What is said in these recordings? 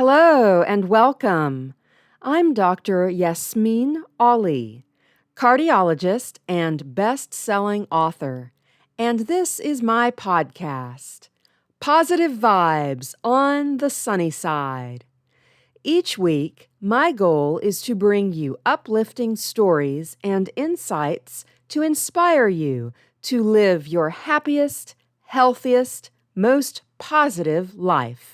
Hello and welcome. I'm Dr. Yasmine S, cardiologist and best-selling author, and this is my podcast, Positive Vibes on the Sunny Side. Each week, my goal is to bring you uplifting stories and insights to inspire you to live your happiest, healthiest, most positive life.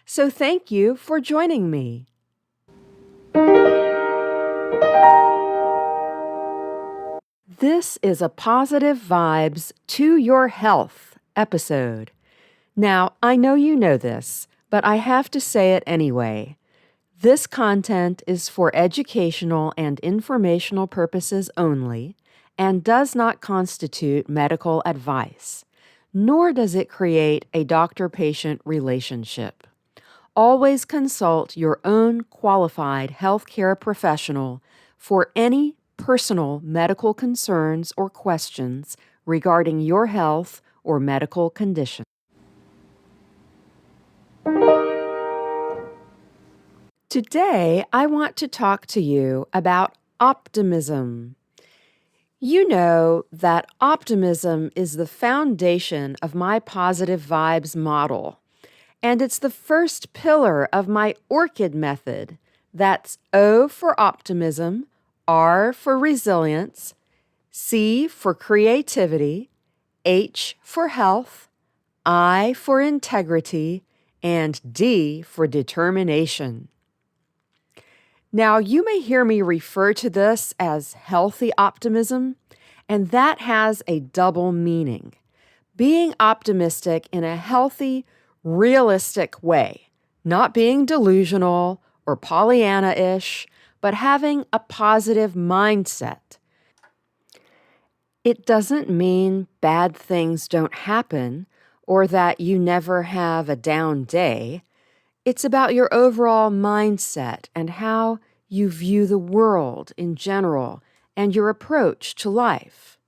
So thank you for joining me. This is a Positive Vibes to Your Health episode. Now, I know you know this, but I have to say it anyway. This content is for educational and informational purposes only and does not constitute medical advice, nor does it create a doctor-patient relationship. Always consult your own qualified healthcare professional for any personal medical concerns or questions regarding your health or medical condition. Today, I want to talk to you about optimism. You know that optimism is the foundation of my Positive Vibes model. And it's the first pillar of my ORCHID Method. That's O for optimism, R for resilience, C for creativity, H for health, I for integrity, and D for determination. Now, you may hear me refer to this as healthy optimism, and that has a double meaning. Being optimistic in a healthy, realistic way, not being delusional or Pollyanna-ish, but having a positive mindset. It doesn't mean bad things don't happen or that you never have a down day. It's about your overall mindset and how you view the world in general and your approach to life.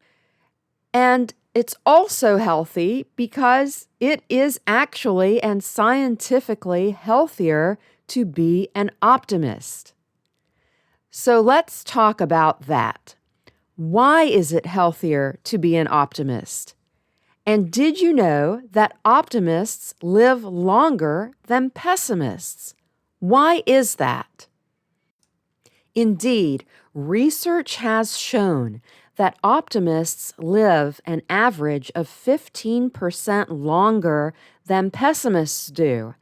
And it's also healthy because it is actually and scientifically healthier to be an optimist. So let's talk about that. Why is it healthier to be an optimist? And did you know that optimists live longer than pessimists? Why is that? Indeed, research has shown that optimists live an average of 15% longer than pessimists do,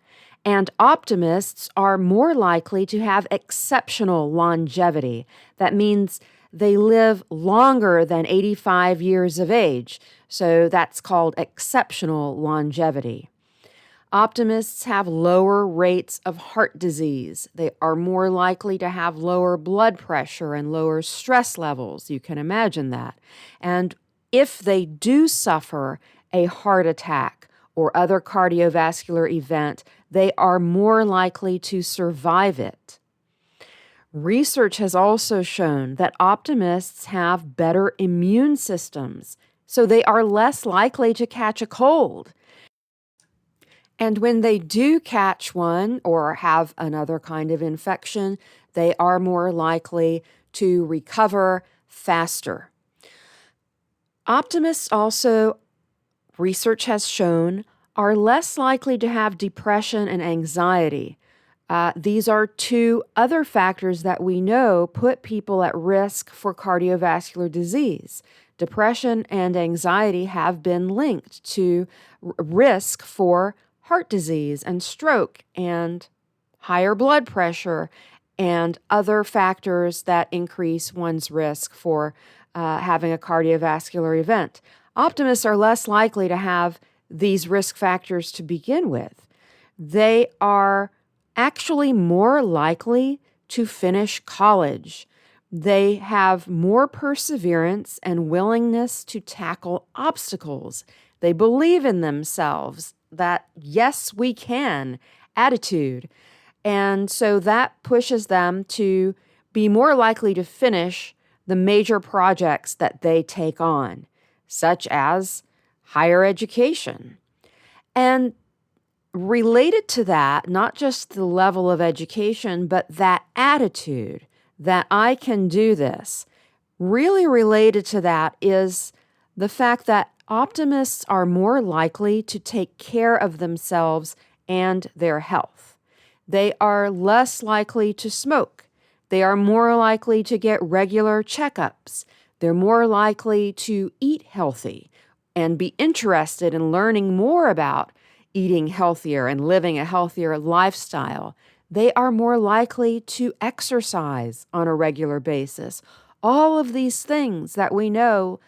and optimists are more likely to have exceptional longevity. That means they live longer than 85 years of age, so that's called exceptional longevity. Optimists have lower rates of heart disease. They are more likely to have lower blood pressure and lower stress levels. You can imagine that. And if they do suffer a heart attack or other cardiovascular event, they are more likely to survive it. Research has also shown that optimists have better immune systems, so they are less likely to catch a cold. And when they do catch one or have another kind of infection, they are more likely to recover faster. Optimists also, research has shown, are less likely to have depression and anxiety. These are two other factors that we know put people at risk for cardiovascular disease. Depression and anxiety have been linked to risk for heart disease and stroke and higher blood pressure and other factors that increase one's risk for having a cardiovascular event. Optimists are less likely to have these risk factors to begin with. They are actually more likely to finish college. They have more perseverance and willingness to tackle obstacles. They believe in themselves, that yes, we can attitude. And so that pushes them to be more likely to finish the major projects that they take on, such as higher education. And related to that, not just the level of education, but that attitude that I can do this, really related to that is the fact that optimists are more likely to take care of themselves and their health. They are less likely to smoke. They are more likely to get regular checkups. They're more likely to eat healthy and be interested in learning more about eating healthier and living a healthier lifestyle. They are more likely to exercise on a regular basis. All of these things that we know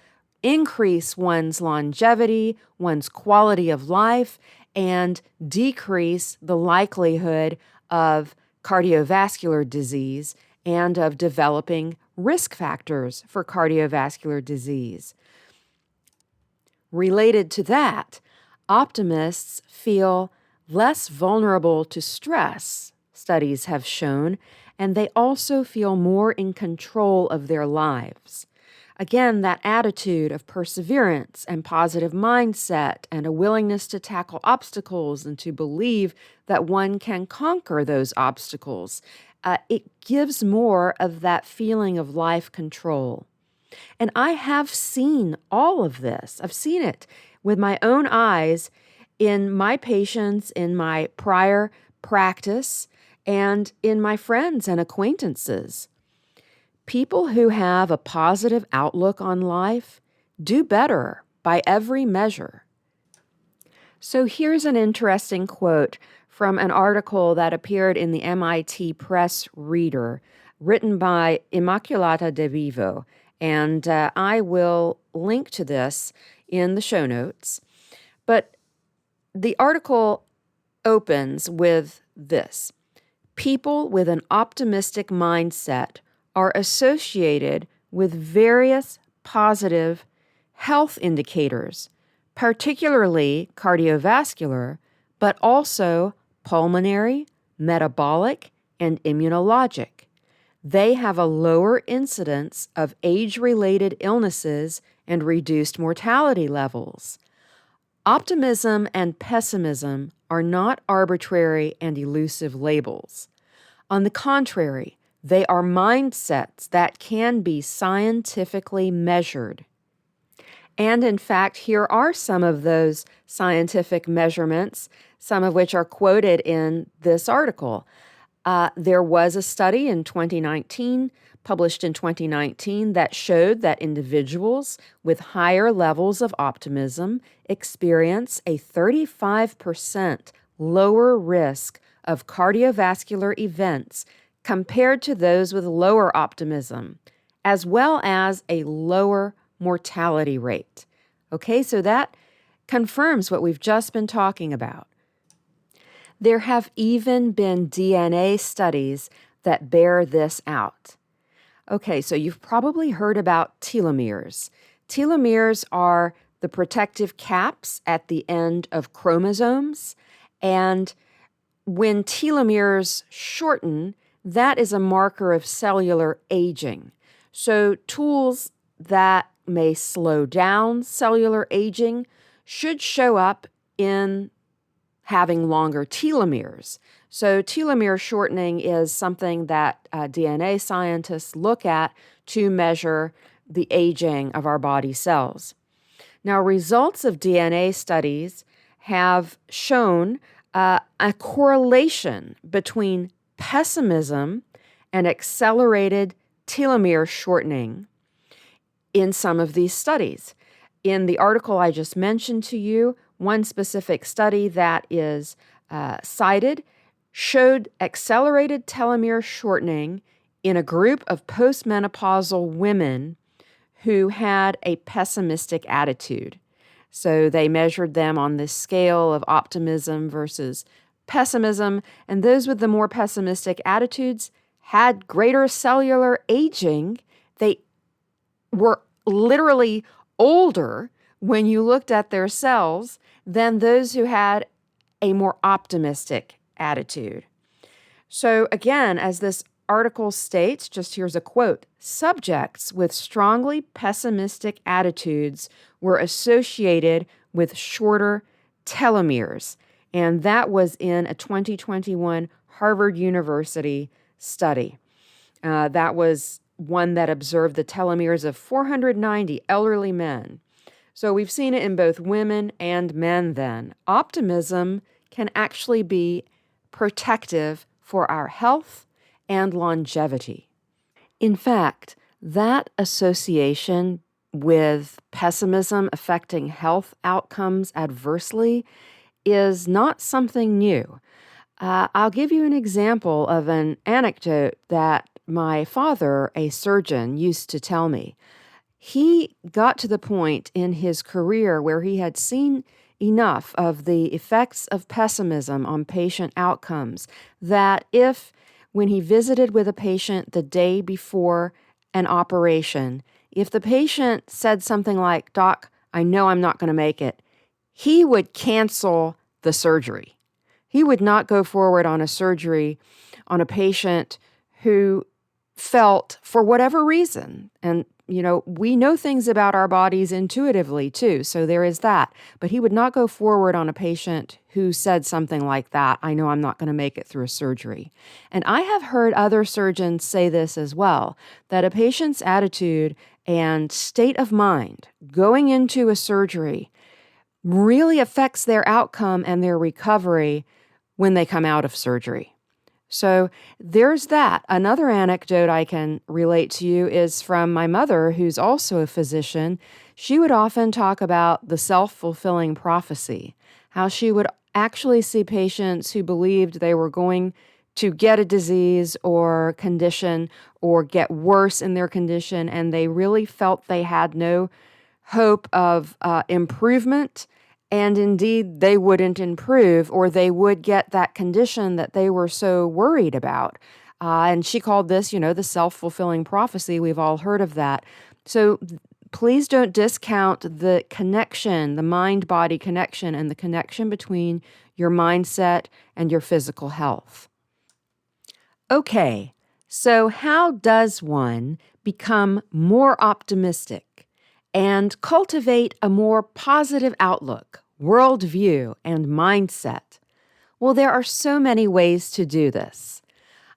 increase one's longevity, one's quality of life, and decrease the likelihood of cardiovascular disease and of developing risk factors for cardiovascular disease. Related to that, optimists feel less vulnerable to stress, studies have shown, and they also feel more in control of their lives. Again, that attitude of perseverance and positive mindset and a willingness to tackle obstacles and to believe that one can conquer those obstacles, it gives more of that feeling of life control. And I have seen all of this. I've seen it with my own eyes in my patients, in my prior practice, and in my friends and acquaintances. People who have a positive outlook on life do better by every measure. So here's an interesting quote from an article that appeared in the MIT Press Reader, written by Immaculata De Vivo, and I will link to this in the show notes. But the article opens with this: people with an optimistic mindset are associated with various positive health indicators, particularly cardiovascular, but also pulmonary, metabolic, and immunologic. They have a lower incidence of age-related illnesses and reduced mortality levels. Optimism and pessimism are not arbitrary and elusive labels. On the contrary, they are mindsets that can be scientifically measured. And in fact, here are some of those scientific measurements, some of which are quoted in this article. There was a study in 2019, published in 2019, that showed that individuals with higher levels of optimism experience a 35% lower risk of cardiovascular events compared to those with lower optimism, as well as a lower mortality rate. Okay, so that confirms what we've just been talking about. There have even been DNA studies that bear this out. Okay, so you've probably heard about telomeres. Telomeres are the protective caps at the end of chromosomes, and when telomeres shorten, that is a marker of cellular aging. So tools that may slow down cellular aging should show up in having longer telomeres. So telomere shortening is something that DNA scientists look at to measure the aging of our body cells. Now, results of DNA studies have shown a correlation between pessimism and accelerated telomere shortening in some of these studies. In the article I just mentioned to you, one specific study that is cited showed accelerated telomere shortening in a group of postmenopausal women who had a pessimistic attitude. So they measured them on this scale of optimism versus pessimism, and those with the more pessimistic attitudes had greater cellular aging. They were literally older when you looked at their cells than those who had a more optimistic attitude. So again, as this article states, just here's a quote: subjects with strongly pessimistic attitudes were associated with shorter telomeres. And that was in a 2021 Harvard University study. That was one that observed the telomeres of 490 elderly men. So we've seen it in both women and men then. Optimism can actually be protective for our health and longevity. In fact, that association with pessimism affecting health outcomes adversely is not something new. I'll give you an example of an anecdote that my father, a surgeon, used to tell me. He got to the point in his career where he had seen enough of the effects of pessimism on patient outcomes that when he visited with a patient the day before an operation, if the patient said something like, "Doc, I know I'm not going to make it," he would cancel the surgery. He would not go forward on a surgery on a patient who felt, for whatever reason, and we know things about our bodies intuitively too, so there is that. But he would not go forward on a patient who said something like that, "I know I'm not going to make it through a surgery." And I have heard other surgeons say this as well, that a patient's attitude and state of mind going into a surgery really affects their outcome and their recovery when they come out of surgery. So there's that. Another anecdote I can relate to you is from my mother, who's also a physician. She would often talk about the self-fulfilling prophecy, how she would actually see patients who believed they were going to get a disease or condition or get worse in their condition, and they really felt they had no hope of improvement. And indeed, they wouldn't improve, or they would get that condition that they were so worried about. And she called this, the self-fulfilling prophecy. We've all heard of that. So please don't discount the connection, the mind-body connection, and the connection between your mindset and your physical health. Okay, so how does one become more optimistic and cultivate a more positive outlook, worldview, and mindset? Well, there are so many ways to do this.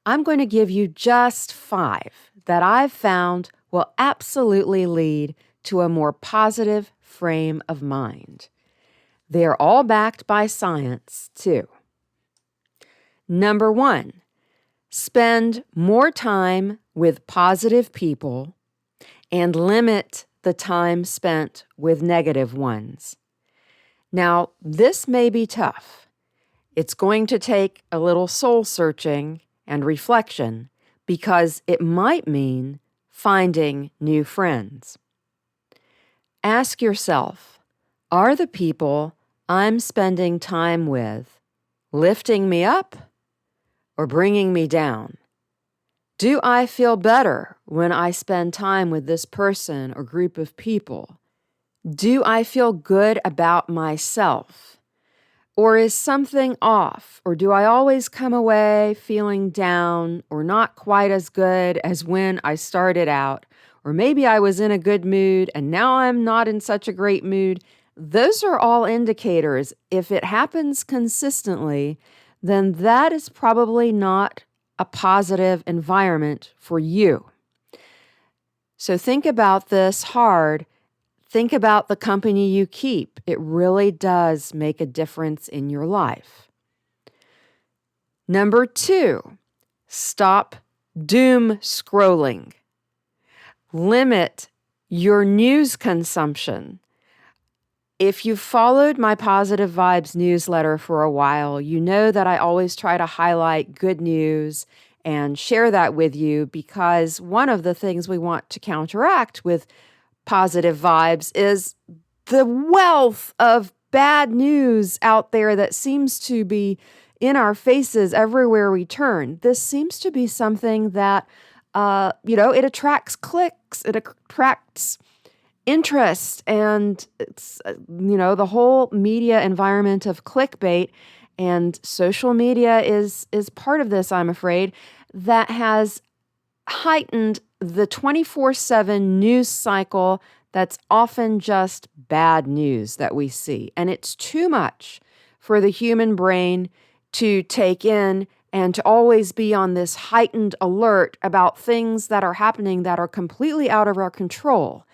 I'm going to give you just 5 that I've found will absolutely lead to a more positive frame of mind. They're all backed by science, too. Number 1, spend more time with positive people and limit the time spent with negative ones. Now, this may be tough. It's going to take a little soul searching and reflection because it might mean finding new friends. Ask yourself, are the people I'm spending time with lifting me up or bringing me down? Do I feel better when I spend time with this person or group of people? Do I feel good about myself? Or is something off? Or do I always come away feeling down or not quite as good as when I started out? Or maybe I was in a good mood and now I'm not in such a great mood. Those are all indicators. If it happens consistently, then that is probably not a positive environment for you. So think about this hard. Think about the company you keep. It really does make a difference in your life. Number 2, stop doom scrolling. Limit your news consumption. If you've followed my Positive Vibes newsletter for a while, you know that I always try to highlight good news and share that with you because one of the things we want to counteract with positive vibes is the wealth of bad news out there that seems to be in our faces everywhere we turn. This seems to be something that, it attracts clicks, it attracts interest, and it's, the whole media environment of clickbait and social media is part of this, I'm afraid, that has heightened the 24/7 news cycle that's often just bad news that we see. And it's too much for the human brain to take in and to always be on this heightened alert about things that are happening that are completely out of our control.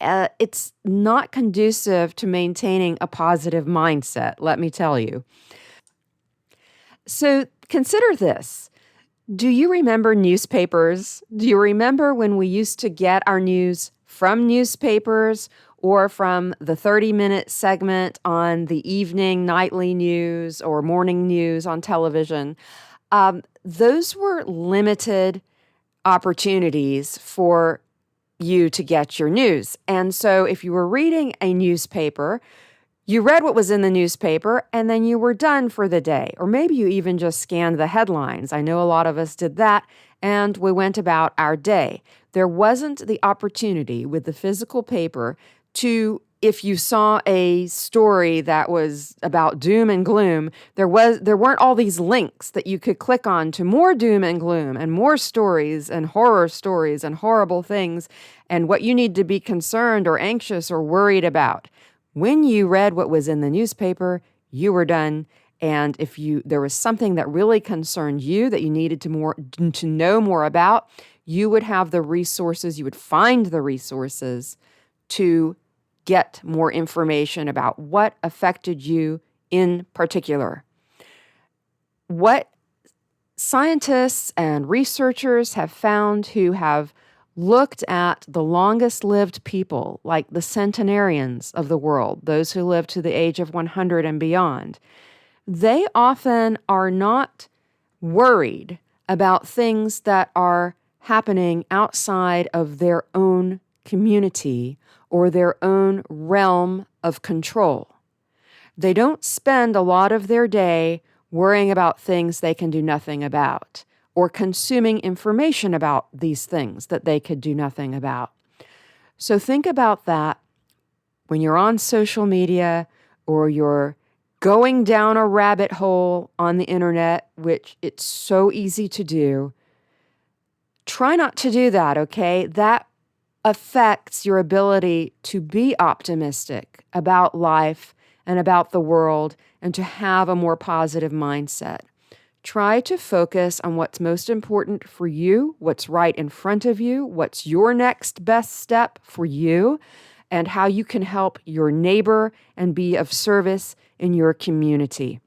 It's not conducive to maintaining a positive mindset, let me tell you. So consider this. Do you remember newspapers? Do you remember when we used to get our news from newspapers or from the 30-minute segment on the evening, nightly news or morning news on television? Those were limited opportunities for you to get your news. And so if you were reading a newspaper, you read what was in the newspaper and then you were done for the day. Or maybe you even just scanned the headlines. I know a lot of us did that and we went about our day. There wasn't the opportunity with the physical paper to, if you saw a story that was about doom and gloom, there weren't all these links that you could click on to more doom and gloom and more stories and horrible things and what you need to be concerned or anxious or worried about. When you read what was in the newspaper, you were done. And if there was something that really concerned you that you needed to know more about, you would have the resources, you would find the resources to get more information about what affected you in particular. What scientists and researchers have found who have looked at the longest lived people, like the centenarians of the world, those who live to the age of 100 and beyond, they often are not worried about things that are happening outside of their own community or their own realm of control. They don't spend a lot of their day worrying about things they can do nothing about or consuming information about these things that they could do nothing about. So think about that when you're on social media or you're going down a rabbit hole on the internet, which it's so easy to do. Try not to do that, okay? That affects your ability to be optimistic about life and about the world and to have a more positive mindset. Try to focus on what's most important for you, what's right in front of you, what's your next best step for you, and how you can help your neighbor and be of service in your community.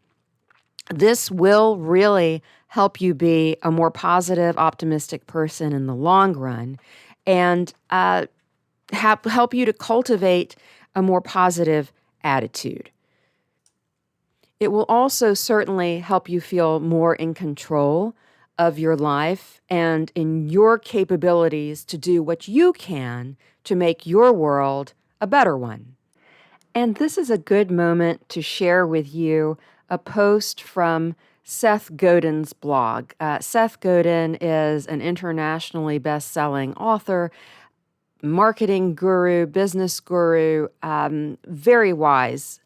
This will really help you be a more positive, optimistic person in the long run and help you to cultivate a more positive attitude. It will also certainly help you feel more in control of your life and in your capabilities to do what you can to make your world a better one. And this is a good moment to share with you a post from Seth Godin's blog. Seth Godin is an internationally best-selling author, marketing guru, business guru, very wise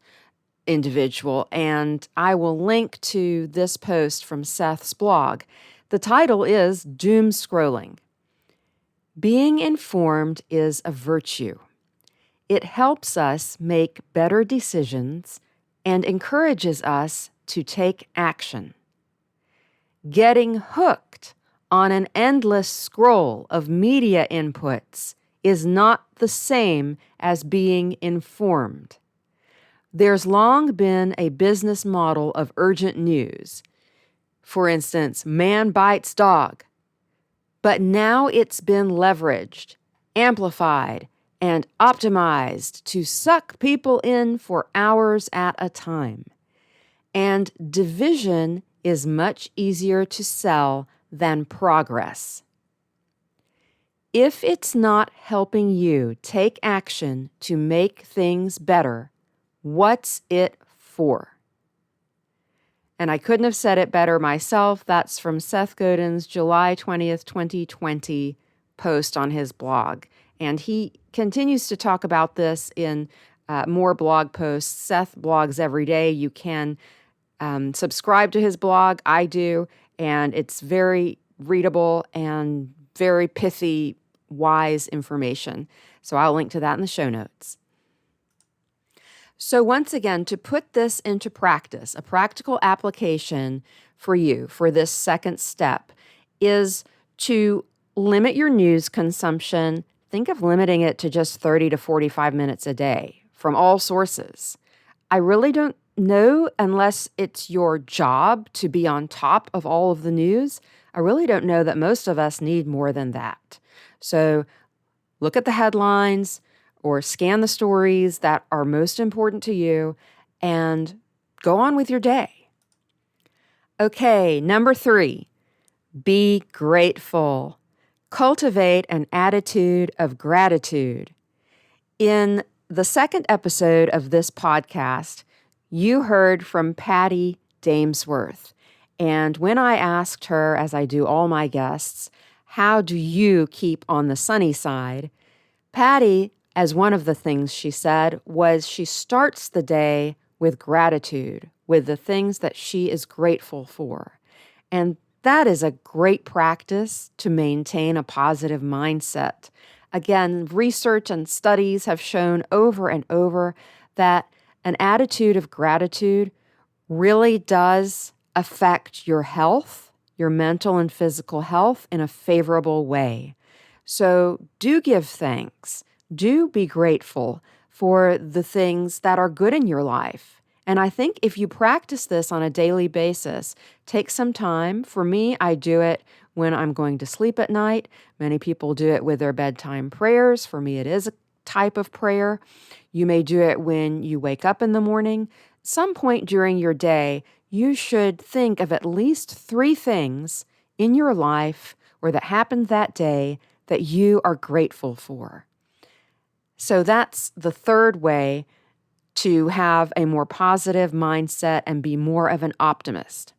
individual, and I will link to this post from Seth's blog. The title is Doom Scrolling. Being informed is a virtue. It helps us make better decisions and encourages us to take action. Getting hooked on an endless scroll of media inputs is not the same as being informed. There's long been a business model of urgent news. For instance, man bites dog. But now it's been leveraged, amplified, and optimized to suck people in for hours at a time. And division is much easier to sell than progress. If it's not helping you take action to make things better, what's it for? And I couldn't have said it better myself. That's from Seth Godin's July 20th, 2020 post on his blog. And he continues to talk about this in more blog posts. Seth blogs every day. You can subscribe to his blog. I do. And it's very readable and very pithy, wise information. So I'll link to that in the show notes. So once again, to put this into practice, a practical application for you for this second step is to limit your news consumption. Think of limiting it to just 30 to 45 minutes a day from all sources. I really don't know, unless it's your job to be on top of all of the news, I really don't know that most of us need more than that. So look at the headlines or scan the stories that are most important to you and go on with your day. Okay, number 3, be grateful. Cultivate an attitude of gratitude. In the second episode of this podcast, you heard from Patty Damesworth. And when I asked her, as I do all my guests, how do you keep on the sunny side? Patty, as one of the things she said, was she starts the day with gratitude, with the things that she is grateful for. And that is a great practice to maintain a positive mindset. Again, research and studies have shown over and over that an attitude of gratitude really does affect your health, your mental and physical health, in a favorable way. So do give thanks. Do be grateful for the things that are good in your life. And I think if you practice this on a daily basis, take some time. For me, I do it when I'm going to sleep at night. Many people do it with their bedtime prayers. For me, it is a type of prayer. You may do it when you wake up in the morning. Some point during your day, you should think of at least 3 things in your life or that happened that day that you are grateful for. So that's the third way to have a more positive mindset and be more of an optimist.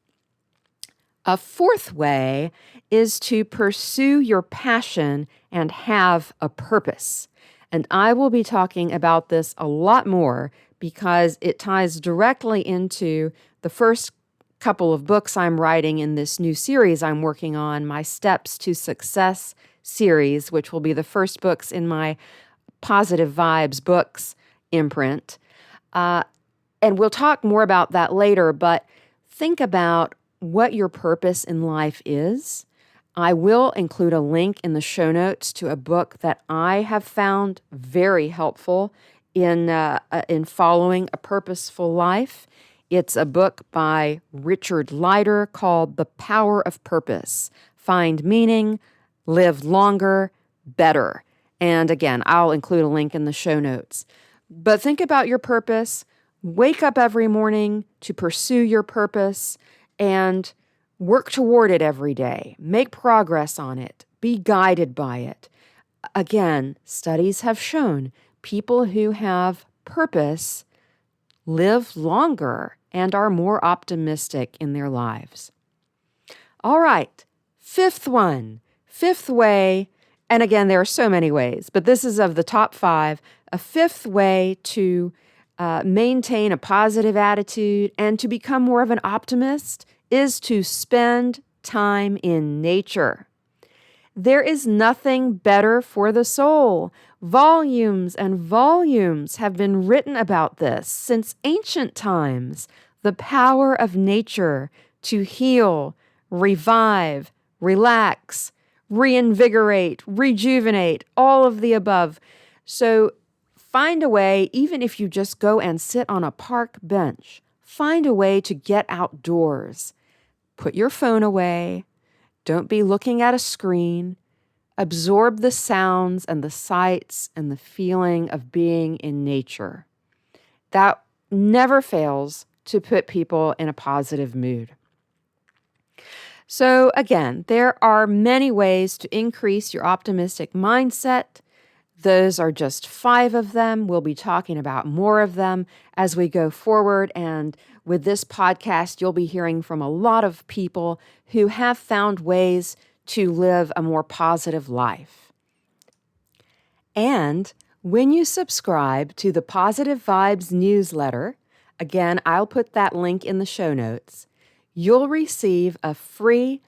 A fourth way is to pursue your passion and have a purpose. And I will be talking about this a lot more because it ties directly into the first couple of books I'm writing in this new series I'm working on, my Steps to Success series, which will be the first books in my Positive Vibes books imprint. And we'll talk more about that later, but think about what your purpose in life is. I will include a link in the show notes to a book that I have found very helpful in following a purposeful life. It's a book by Richard Leider called The Power of Purpose. Find meaning, live longer, better. And again, I'll include a link in the show notes. But think about your purpose. Wake up every morning to pursue your purpose and work toward it every day. Make progress on it. Be guided by it. Again, studies have shown people who have purpose live longer and are more optimistic in their lives. All right, fifth way, and again, there are so many ways, but this is of the top 5, a fifth way to maintain a positive attitude and to become more of an optimist is to spend time in nature. There is nothing better for the soul. Volumes and volumes have been written about this since ancient times. The power of nature to heal, revive, relax, reinvigorate, rejuvenate, all of the above. So find a way, even if you just go and sit on a park bench, find a way to get outdoors. Put your phone away. Don't be looking at a screen. Absorb the sounds and the sights and the feeling of being in nature. That never fails to put people in a positive mood. So again, there are many ways to increase your optimistic mindset. Those are just 5 of them. We'll be talking about more of them as we go forward. And with this podcast, you'll be hearing from a lot of people who have found ways to live a more positive life. And when you subscribe to the Positive Vibes newsletter, again, I'll put that link in the show notes, you'll receive a free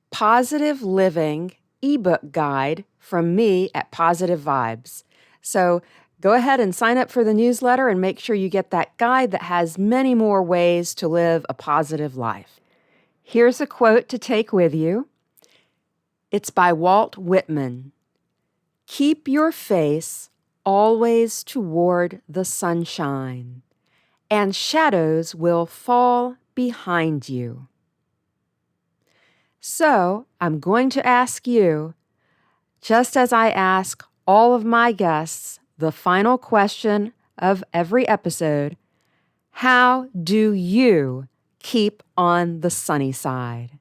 positive living ebook guide from me at Positive Vibes. So Go ahead and sign up for the newsletter and make sure you get that guide that has many more ways to live a positive life. Here's a quote to take with you. It's by Walt Whitman. Keep your face always toward the sunshine, and shadows will fall behind you. So, I'm going to ask you, just as I ask all of my guests the final question of every episode, how do you keep on the sunny side?